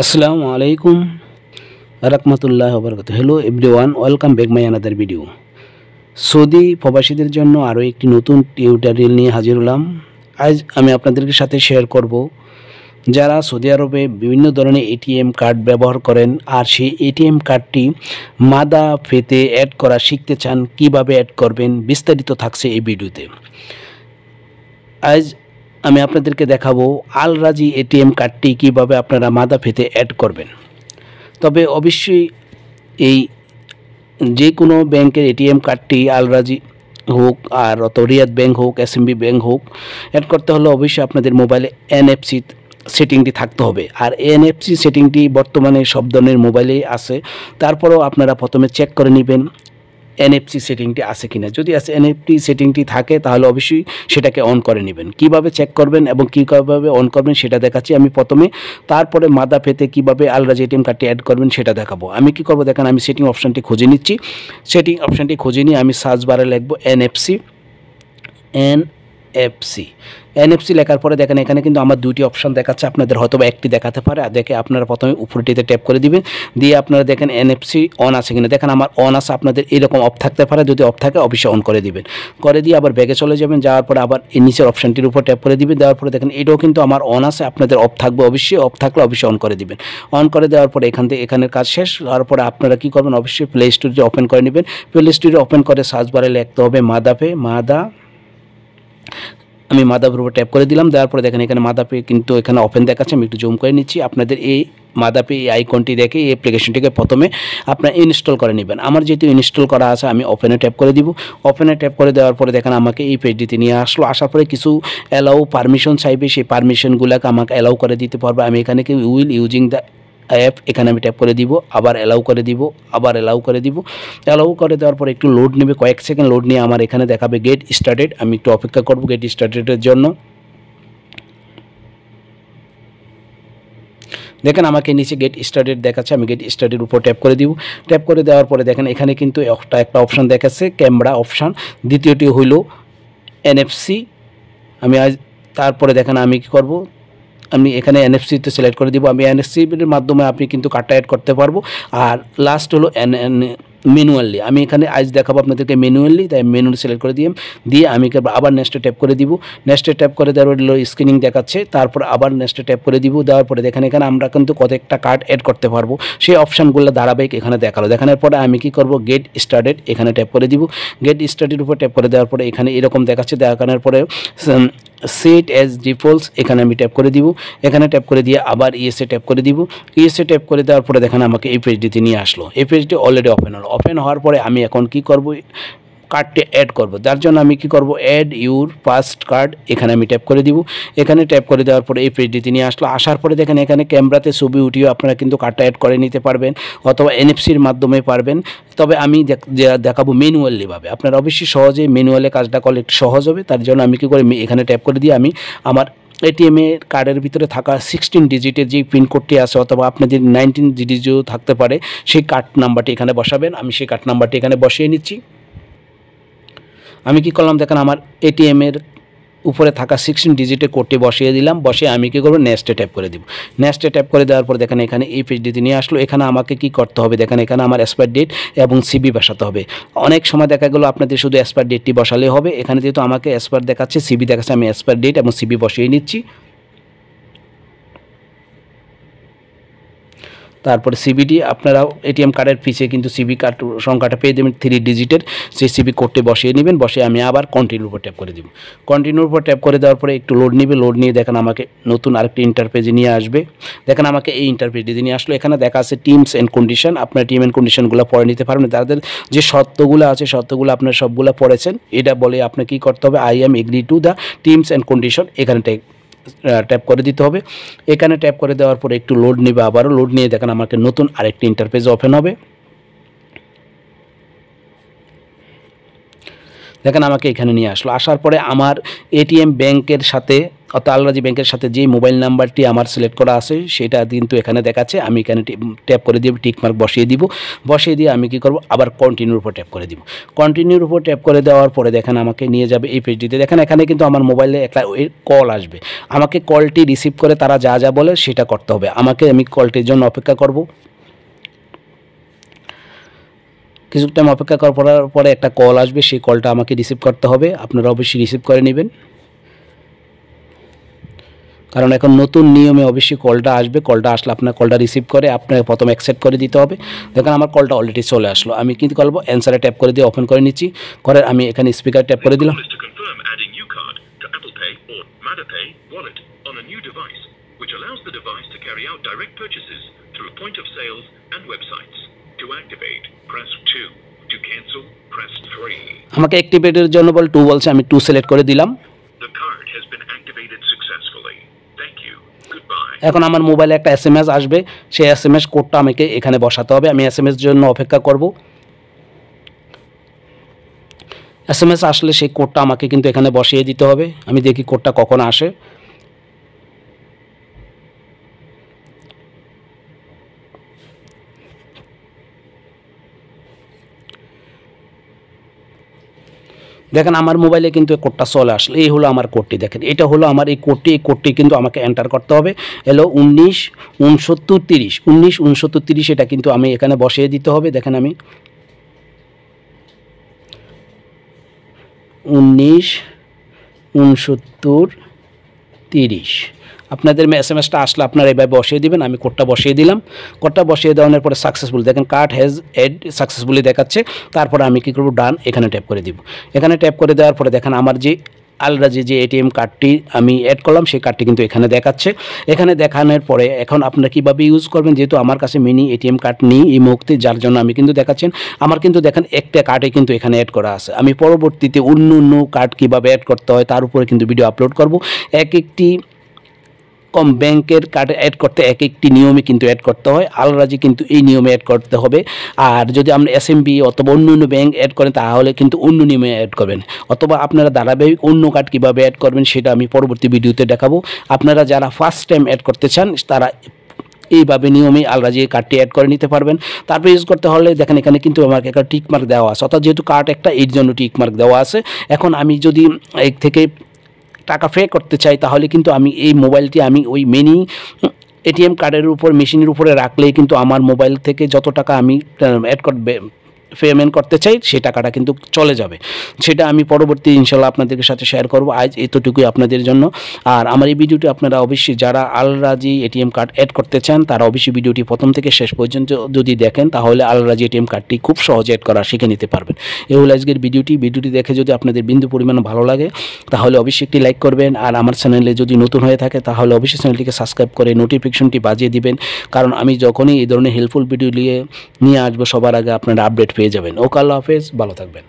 আসসালামু আলাইকুম রাহমাতুল্লাহি ওয়া বারাকাতুহু। Hello everyone, welcome back my another video. Saudi প্রবাসীদের জন্য আরও একটি নতুন টিউটোরিয়াল নিয়ে হাজির হলাম। আজ আমি আপনাদের সাথে শেয়ার করব যারা সৌদি আরবে বিভিন্ন ধরনের এটিএম কার্ড ব্যবহার করেন আর সেই এটিএম কার্ডটি মাদা পেতে অ্যাড করা শিখতে চান, কিভাবে অ্যাড করবেন বিস্তারিত থাকছে এই ভিডিওতে। আজ আমি আপনাদেরকে দেখাবো আল রাজি এটিএম কার্ডটি কিভাবে আপনারা মাদা পেতে অ্যাড করবেন। তবে অবশ্যই এই যে কোনো ব্যাংকের এটিএম কার্ডটি আল রাজি হোক আর রিয়াদ ব্যাংক হোক, এসএমবি ব্যাংক হোক, অ্যাড করতে হলে অবশ্যই আপনাদের মোবাইলে এনএফসি সেটিংটি থাকতে হবে। আর এনএফসি সেটিংটি বর্তমানে সব ধরনের মোবাইলেই আছে। তারপরেও আপনারা প্রথমে চেক করে নেবেন এনএফসি সেটিংটি আছে কিনা। যদি আছে এনএফসি সেটিংটি থাকে তাহলে অবশ্যই সেটাকে অন করে নেবেন। কিভাবে চেক করবেন এবং কীভাবে অন করবেন সেটা দেখাচ্ছি আমি প্রথমে। তারপরে মাদা পেতে কিভাবে আল রাজি এটিএম কার্ডটি অ্যাড করবেন সেটা দেখাবো। আমি কি করব দেখেন, আমি সেটিং অপশানটি খুঁজে নিচ্ছি। সেটিং অপশানটি খুঁজে নিয়ে আমি সার্চ বারে লিখব এনএফসি লেখার পরে দেখেন এখানে কিন্তু আমার দুটি অপশান দেখাচ্ছে, আপনাদের হয়তো একটি দেখাতে পারে। আর দেখে আপনারা প্রথমে উপরটিতে ট্যাপ করে দিবেন, দিয়ে আপনারা দেখেন এনএফসি অন আছে কিনা। দেখেন আমার অন আছে, আপনাদের এরকম অফ থাকতে পারে। যদি অফ থাকে অবশ্যই অন করে দিবেন। করে দিয়ে আবার ব্যাগে চলে যাবেন, যাওয়ার পরে আবার এই নিচের অপশানটির উপর ট্যাপ করে দিবেন। দেওয়ার পরে দেখেন এটাও কিন্তু আমার অন আছে, আপনাদের অফ থাকবে অবশ্যই। অফ থাকলে অবশ্যই অন করে দিবেন। অন করে দেওয়ার পরে এখানের কাজ শেষ হওয়ার পরে আপনারা কী করবেন, অবশ্যই প্লে স্টোরটি ওপেন করে নেবেন। প্লে স্টোরটি ওপেন করে সার্চ বারে লিখতে হবে মাদা। আমি মাদাপের উপর ট্যাপ করে দিলাম। দেওয়ার পরে দেখেন এখানে মাদাপে কিন্তু এখানে ওপেন দেখাচ্ছে। আমি একটু জুম করে নিচ্ছি। আপনাদের এই মাদাপে এই আইকনটি দেখে এই অ্যাপ্লিকেশনটিকে প্রথমে আপনার ইনস্টল করে নেবেন। আমার যেহেতু ইনস্টল করা আছে আমি ওপেনে ট্যাপ করে দিব। ওপেনে ট্যাপ করে দেওয়ার পরে দেখেন আমাকে এই পেজটিতে নিয়ে আসলো। আসার পরে কিছু অ্যালাউ পারমিশন চাইবে, সেই পারমিশনগুলোকে আমাকে অ্যালাউ করে দিতে পারবে। আমি এখানে কি উইল ইউজিং দ্য অ্যাপ, এখানে আমি ট্যাপ করে দিব, আবার অ্যালাউ করে দিব, আবার অ্যালাউ করে দিব। অ্যালাউ করে দেওয়ার পর একটু লোড নেবে, কয়েক সেকেন্ড লোড নিয়ে আমার এখানে দেখাবে গেট স্টার্টেড। আমি একটু অপেক্ষা করব গেট স্টার্টেডের জন্য। দেখেন আমাকে নিচে গেট স্টার্টেড দেখাচ্ছে। আমি গেট স্টার্টের উপর ট্যাপ করে দিব। ট্যাপ করে দেওয়ার পরে দেখেন এখানে কিন্তু একটা অপশান দেখাচ্ছে ক্যামেরা অপশান, দ্বিতীয়টি হইল এনএফসি। আমি আজ তারপরে দেখেন আমি কী করব, আমি এখানে এনএফসিতে সিলেক্ট করে দিব। আমি এনএফসির মাধ্যমে আপনি কিন্তু কার্ডটা অ্যাড করতে পারবো। আর লাস্ট হলো ম্যানুয়ালি। আমি এখানে আজ দেখাবো আপনাদেরকে ম্যানুয়ালি, তাই ম্যানুয়ালি সিলেক্ট করে দিয়ে আমি আবার নেক্সটে ট্যাপ করে দিব। নেক্সটে ট্যাপ করে দেওয়ার হলো স্ক্রিনিং দেখাচ্ছে। তারপর আবার নেক্সটে ট্যাপ করে দিব। দেওয়ার পরে দেখেন এখানে আমরা কিন্তু কতটা কার্ড অ্যাড করতে পারবো সেই অপশানগুলো ধারাবাহিক এখানে দেখালো। দেখানোর পরে আমি কি করব, গেট স্টার্টেড এখানে ট্যাপ করে দিব। গেট স্টার্টের উপর ট্যাপ করে দেওয়ার পরে এখানে এরকম দেখাচ্ছে। দেখানোর পরে সেট অ্যাজ ডিফল্টস এখানে আমি ট্যাপ করে দিব। এখানে ট্যাপ করে দিয়ে আবার ইএসএ ট্যাপ করে দিব। ইএসএ ট্যাপ করে দেওয়ার পরে দেখেন আমাকে এই পেজটিতে নিয়ে আসলো। এই পেজটি অলরেডি ওপেন হলো। ওপেন হওয়ার পরে আমি এখন কি করব, কার্ডটি অ্যাড করব। যার জন্য আমি কি করব, অ্যাড ইউর ফার্স্ট কার্ড এখানে আমি ট্যাপ করে দিব। এখানে ট্যাপ করে দেওয়ার পরে এই পেজটিতে নিয়ে আসলো। আসার পরে দেখেন এখানে ক্যামেরাতে ছবি উঠিয়েও আপনারা কিন্তু কার্ডটা অ্যাড করে নিতে পারবেন, অথবা এনএফসির মাধ্যমে পারবেন। তবে আমি দেখাবো ম্যানুয়ালিভাবে। আপনারা অবশ্যই সহজে ম্যানুয়ালে কাজটা করলে একটু সহজ হবে। তার জন্য আমি কী করি, এখানে ট্যাপ করে দিয়ে আমি আমার এটিএমের কার্ডের ভিতরে থাকা 16 ডিজিটের যে পিনকোডটি আছে, অথবা আপনাদের 19 ডিজিটও থাকতে পারে, সেই কার্ড নাম্বারটি এখানে বসাবেন। আমি সেই কার্ড নাম্বারটি এখানে বসিয়ে নিচ্ছি। আমি কি করলাম দেখেন আমার এটিএমের উপরে থাকা 16 ডিজিটের কোডটি বসিয়ে দিলাম। বসিয়ে আমি কী করবো, নেক্সটে ট্যাপ করে দিব। নেক্সটে ট্যাপ করে দেওয়ার পর দেখেন এখানে এই পেজটিতে নিয়ে আসলো। এখানে আমাকে কি করতে হবে, দেখেন এখানে আমার এক্সপায়ার ডেট এবং সিবি বসাতে হবে। অনেক সময় দেখা গেলো আপনাদের শুধু এক্সপায়ার ডেটটি বসালে হবে। এখানে যেহেতু আমাকে এক্সপায়ার দেখাচ্ছে, সিবি দেখাচ্ছে, আমি এক্সপায়ার ডেট এবং সিবি বসিয়ে নিচ্ছি। তারপরে সিবিটি আপনারা এটিএম কার্ডের পিছে কিন্তু সিবি কার্ড সংখ্যাটা পেয়ে দেবেন 3 ডিজিটের, সেই সিবি কোডটি বসিয়ে নেবেন। বসে আমি আবার কন্টিনিউর উপর ট্যাপ করে দেব। কন্টিনিউর উপর ট্যাপ করে দেওয়ার পরে একটু লোড নেবে। লোড নিয়ে দেখেন আমাকে নতুন আরেকটি ইন্টারপেজে নিয়ে আসবে। দেখেন আমাকে এই ইন্টারপেজে নিয়ে আসলো। এখানে দেখা আছে টিমস অ্যান্ড কন্ডিশন। আপনার টিম অ্যান্ড কন্ডিশনগুলো পড়ে নিতে পারবেন। তাদের যে শর্তগুলো আছে শর্তগুলো আপনার সবগুলো পড়েছেন। এটা বলে আপনার কী করতে হবে, I am agree to the teams and condition এখানটায় ট্যাপ করে দিতে হবে। এখানে ট্যাপ করে দেওয়ার পরে একটু লোড নেবে। আবারও লোড নিয়ে দেখেন আমাকে নতুন আরেকটি ইন্টারফেস ওপেন হবে। দেখেন আমাকে এখানে নিয়ে আসলো। আসার পরে আমার এটিএম ব্যাংকের সাথে অর্থাৎ আলরাজি ব্যাংকের সাথে যে মোবাইল নাম্বারটি আমার সিলেক্ট করা আছে সেটা কিন্তু এখানে দেখাচ্ছে। আমি এখানে ট্যাপ করে দিয়ে টিকমার্ক বসিয়ে দিব। বসিয়ে দিয়ে আমি কী করব, আবার কন্টিনিউর উপর ট্যাপ করে দিব। কন্টিনিউর উপর ট্যাপ করে দেওয়ার পরে দেখেন আমাকে নিয়ে যাবে এই পেজটিতে। দেখেন এখানে কিন্তু আমার মোবাইলে একটা কল আসবে। আমাকে কলটি রিসিভ করে তারা যা যা বলে সেটা করতে হবে। আমি কলটির জন্য অপেক্ষা করব। কিছু টাইম অপেক্ষা করার পরে একটা কল আসবে, সেই কলটা আমাকে রিসিভ করতে হবে। আপনারা অবশ্যই রিসিভ করে নেবেন, কারণ এখন নতুন নিয়মে অবশ্যই কলটা আসবে। কলটা আসলে আপনার কলটা রিসিভ করে আপনাকে প্রথম অ্যাকসেপ্ট করে দিতে হবে। দেখেন আমার কলটা অলরেডি চলে আসলো। আমি কিন্তু করবো অ্যান্সারে ট্যাপ করে দিয়ে ওপেন করে নিচ্ছি। করে আমি এখানে স্পিকার ট্যাপ করে দিলাম। আমাকে অ্যাক্টিভেটের জন্য বল 2 বলছে, আমি 2 সিলেক্ট করে দিলাম। এখন আমার মোবাইলে একটা SMS আসবে, সেই SMS কোডটা আমাকে এখানে বসাতে হবে। আমি SMS জন্য অপেক্ষা করব। SMS আসলে সেই কোডটা আমাকে কিন্তু এখানে বসিয়ে দিতে হবে। আমি দেখি কোডটা কখন আসে। দেখেন আমার মোবাইলে কিন্তু এই কোডটা চলে আসলো। এই হলো আমার কোডটি। দেখেন এটা হলো আমার এই কোডটি কিন্তু আমাকে এন্টার করতে হবে। হলো 196930 196930 এটা কিন্তু আমি এখানে বসিয়ে দিতে হবে। দেখেন আমি 196930 আপনাদের SMS টা আসলে আপনারা এভাবে বসিয়ে দিবেন। আমি কোডটা বসিয়ে দিলাম। কোডটা বসিয়ে দেওয়ার পরে সাকসেসফুল, দেখেন কার্ড হ্যাজ এড সাকসেসফুলি দেখাচ্ছে। তারপরে আমি কী করব, ডান এখানে ট্যাপ করে দিব। এখানে ট্যাপ করে দেওয়ার পরে দেখেন আমার যে আলরাজি যে ATM কার্ডটি আমি অ্যাড করলাম সেই কার্ডটি কিন্তু এখানে দেখাচ্ছে। এখানে দেখানোর পরে এখন আপনারা কীভাবে ইউজ করবেন, যেহেতু আমার কাছে মিনি ATM কার্ড নেই এই মুহূর্তে, যার জন্য আমি কিন্তু দেখাচ্ছেন আমার কিন্তু দেখেন একটা কার্ডে কিন্তু এখানে অ্যাড করা আছে। আমি পরবর্তীতে অন্য কার্ড কীভাবে অ্যাড করতে হয় তার উপরে কিন্তু ভিডিও আপলোড করব। একটি কম ব্যাংকের কার্ড অ্যাড করতে একটি নিয়মে কিন্তু অ্যাড করতে হয়। আলরাজি কিন্তু এই নিয়মে অ্যাড করতে হবে। আর যদি আমরা SMB অথবা অন্য ব্যাংক অ্যাড করেন তাহলে কিন্তু অন্য নিয়মে অ্যাড করবেন। অথবা আপনারা ধারাবাহিক অন্য কার্ড কীভাবে অ্যাড করবেন সেটা আমি পরবর্তী ভিডিওতে দেখাবো। আপনারা যারা ফার্স্ট টাইম অ্যাড করতে চান তারা এইভাবে নিয়মে আলরাজি কার্ডটি অ্যাড করে নিতে পারবেন। তারপর ইউজ করতে হলে দেখেন এখানে কিন্তু আমার একটা টিকমার্ক দেওয়া আছে, অর্থাৎ যেহেতু কার্ড একটা এর জন্য টিকমার্ক দেওয়া আছে। এখন আমি যদি এর থেকে টাকা পে করতে চাই তাহলে কিন্তু আমি এই মোবাইলটি আমি ওই মিনি ATM কার্ডের উপর মেশিনের উপরে রাখলেই কিন্তু আমার মোবাইল থেকে যত টাকা আমি অ্যাড করবে পেমেন্ট করতে চাই সেই টাকাটা কিন্তু চলে যাবে। সেটা আমি পরবর্তী ইনশাল্লাহ আপনাদের সাথে শেয়ার করব। আজ এতটুকুই আপনাদের জন্য। আর আমার এই ভিডিওটি আপনারা অবশ্যই যারা আলরাজি ATM কার্ড অ্যাড করতে চান তারা অবশ্যই ভিডিওটি প্রথম থেকে শেষ পর্যন্ত যদি দেখেন তাহলে আলরাজি ATM কার্ডটি খুব সহজে অ্যাড করা শিখে নিতে পারবেন। এই হলো আজকের ভিডিওটি দেখে যদি আপনাদের বিন্দু পরিমাণ ভালো লাগে তাহলে অবশ্যই একটি লাইক করবেন। আর আমার চ্যানেলে যদি নতুন হয়ে থাকে তাহলে অবশ্যই চ্যানেলটিকে সাবস্ক্রাইব করে নোটিফিকেশনটি বাজিয়ে দিবেন, কারণ আমি যখনই এই ধরনের হেল্পফুল ভিডিও নিয়ে আসবো সবার আগে আপনারা আপডেট পেয়ে যাবেন। ওকে, আল্লাহ হাফেজ, ভালো থাকবেন।